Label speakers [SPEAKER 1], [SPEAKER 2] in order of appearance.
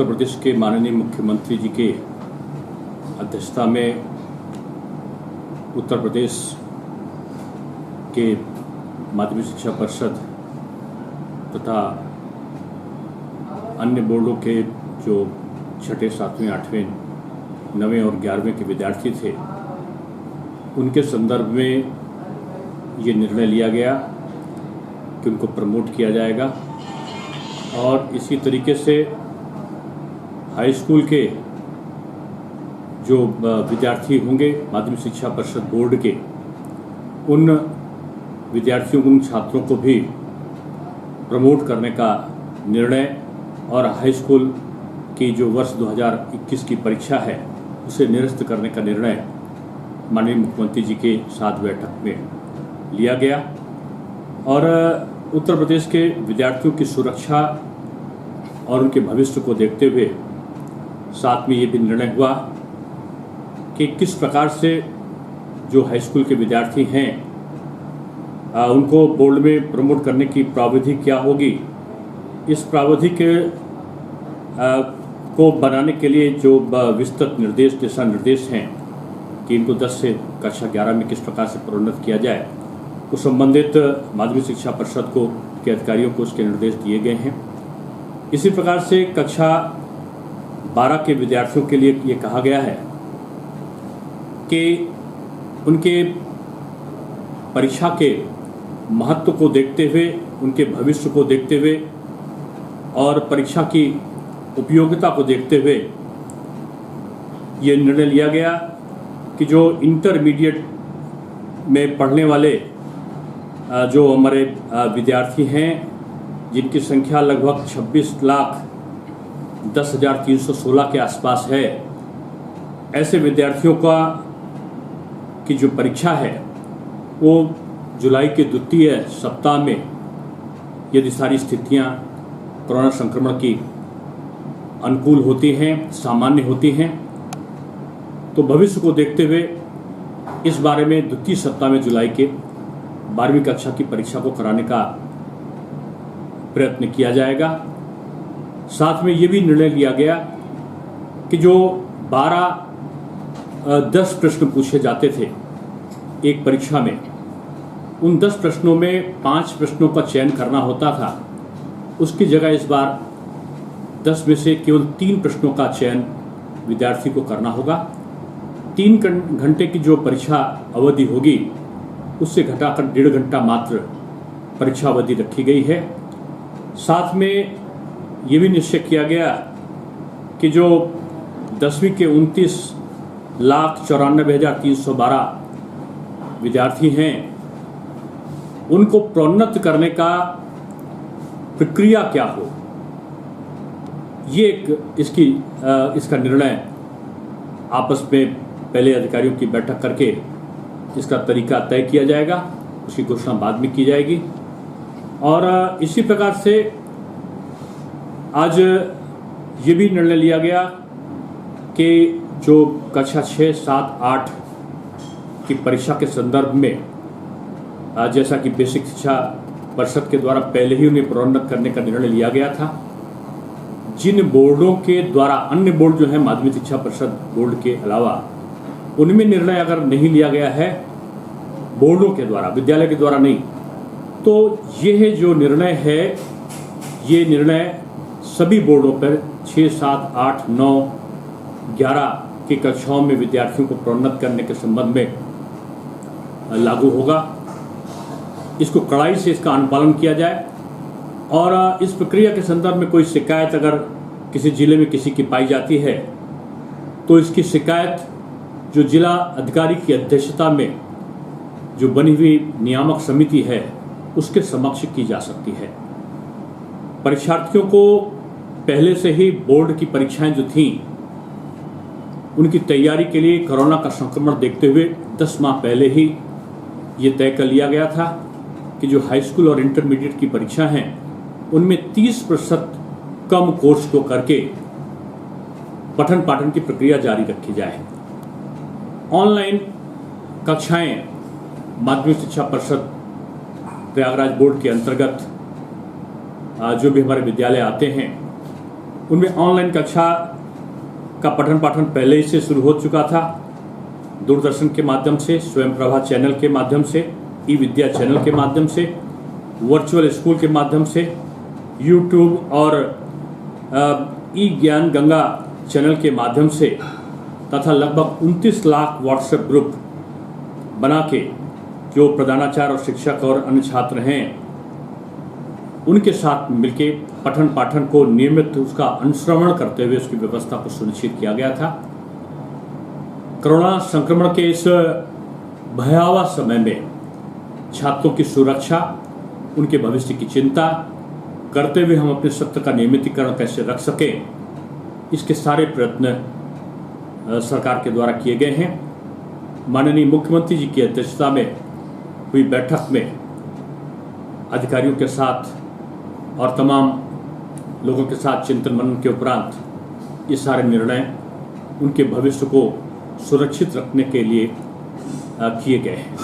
[SPEAKER 1] उत्तर प्रदेश के माननीय मुख्यमंत्री जी के अध्यक्षता में उत्तर प्रदेश के माध्यमिक शिक्षा परिषद तथा अन्य बोर्डों के जो छठे, सातवें, आठवें, 9वें और 11वें के विद्यार्थी थे, उनके संदर्भ में ये निर्णय लिया गया कि उनको प्रमोट किया जाएगा और इसी तरीके से हाई स्कूल के जो विद्यार्थी होंगे माध्यमिक शिक्षा परिषद बोर्ड के, उन विद्यार्थियों, उन छात्रों को भी प्रमोट करने का निर्णय और हाई स्कूल की जो वर्ष 2021 की परीक्षा है उसे निरस्त करने का निर्णय माननीय मुख्यमंत्री जी के साथ बैठक में लिया गया। और उत्तर प्रदेश के विद्यार्थियों की सुरक्षा और उनके भविष्य को देखते हुए साथ में ये भी निर्णय हुआ कि किस प्रकार से जो हाई स्कूल के विद्यार्थी हैं उनको बोर्ड में प्रमोट करने की प्रावधि क्या होगी। इस प्रावधि के को बनाने के लिए जो विस्तृत निर्देश, दिशा निर्देश हैं कि इनको 10 से कक्षा 11 में किस प्रकार से प्रोन्नत किया जाए, उस संबंधित माध्यमिक शिक्षा परिषद को के अधिकारियों को उसके निर्देश दिए गए हैं। इसी प्रकार से कक्षा 12 के विद्यार्थियों के लिए ये कहा गया है कि उनके परीक्षा के महत्व को देखते हुए, उनके भविष्य को देखते हुए और परीक्षा की उपयोगिता को देखते हुए ये निर्णय लिया गया कि जो इंटरमीडिएट में पढ़ने वाले जो हमारे विद्यार्थी हैं, जिनकी संख्या लगभग 26,10,316 के आसपास है, ऐसे विद्यार्थियों का की जो परीक्षा है वो जुलाई के द्वितीय सप्ताह में, यदि सारी स्थितियां कोरोना संक्रमण की अनुकूल होती हैं, सामान्य होती हैं, तो भविष्य को देखते हुए इस बारे में द्वितीय सप्ताह में जुलाई के 12वीं कक्षा की परीक्षा को कराने का प्रयत्न किया जाएगा। साथ में ये भी निर्णय लिया गया कि जो 10 प्रश्न पूछे जाते थे एक परीक्षा में, उन 10 प्रश्नों में 5 प्रश्नों का चयन करना होता था, उसकी जगह इस बार 10 में से केवल 3 प्रश्नों का चयन विद्यार्थी को करना होगा। 3 घंटे की जो परीक्षा अवधि होगी उससे घटाकर 1.5 घंटा मात्र परीक्षा अवधि रखी गई है। साथ में ये भी निश्चय किया गया कि जो 10वीं के 29,94,312 विद्यार्थी हैं, उनको प्रोन्नत करने का प्रक्रिया क्या हो, ये इसका निर्णय आपस में पहले अधिकारियों की बैठक करके इसका तरीका तय किया जाएगा, उसकी घोषणा बाद में की जाएगी। और इसी प्रकार से आज ये भी निर्णय लिया गया कि जो कक्षा 6, 7, 8 की परीक्षा के संदर्भ में जैसा कि बेसिक शिक्षा परिषद के द्वारा पहले ही उन्हें प्रोन्नत करने का निर्णय लिया गया था, जिन बोर्डों के द्वारा, अन्य बोर्ड जो है माध्यमिक शिक्षा परिषद बोर्ड के अलावा, उनमें निर्णय अगर नहीं लिया गया है बोर्डों के द्वारा, विद्यालय के द्वारा नहीं, तो यह जो निर्णय है, ये निर्णय सभी बोर्डों पर 6, 7, 8, 9, 11 की कक्षाओं में विद्यार्थियों को प्रोन्नत करने के संबंध में लागू होगा। इसको कड़ाई से इसका अनुपालन किया जाए और इस प्रक्रिया के संदर्भ में कोई शिकायत अगर किसी जिले में किसी की पाई जाती है तो इसकी शिकायत जो जिला अधिकारी की अध्यक्षता में जो बनी हुई नियामक समिति है उसके समक्ष की जा सकती है। परीक्षार्थियों को पहले से ही बोर्ड की परीक्षाएं जो थीं, उनकी तैयारी के लिए कोरोना का संक्रमण देखते हुए 10 माह पहले ही ये तय कर लिया गया था कि जो हाई स्कूल और इंटरमीडिएट की परीक्षा हैं उनमें 30% कम कोर्स को करके पठन पाठन की प्रक्रिया जारी रखी जाए। ऑनलाइन कक्षाएं माध्यमिक शिक्षा परिषद प्रयागराज बोर्ड के अंतर्गत जो भी हमारे विद्यालय आते हैं उनमें ऑनलाइन कक्षा का पठन पाठन पहले ही से शुरू हो चुका था। दूरदर्शन के माध्यम से, स्वयं प्रभा चैनल के माध्यम से, ई विद्या चैनल के माध्यम से, वर्चुअल स्कूल के माध्यम से, यूट्यूब और ई ज्ञान गंगा चैनल के माध्यम से तथा लगभग 29 लाख व्हाट्सएप ग्रुप बना के जो प्रधानाचार्य और शिक्षक और अन्य छात्र हैं उनके साथ मिलके पठन पाठन को नियमित उसका अनुश्रवण करते हुए उसकी व्यवस्था को सुनिश्चित किया गया था। कोरोना संक्रमण के इस भयावह समय में छात्रों की सुरक्षा, उनके भविष्य की चिंता करते हुए हम अपने सत्र का नियमितीकरण कैसे रख सकें, इसके सारे प्रयत्न सरकार के द्वारा किए गए हैं। माननीय मुख्यमंत्री जी की अध्यक्षता में हुई बैठक में अधिकारियों के साथ और तमाम लोगों के साथ चिंतन मनन के उपरांत ये सारे निर्णय उनके भविष्य को सुरक्षित रखने के लिए किए गए हैं।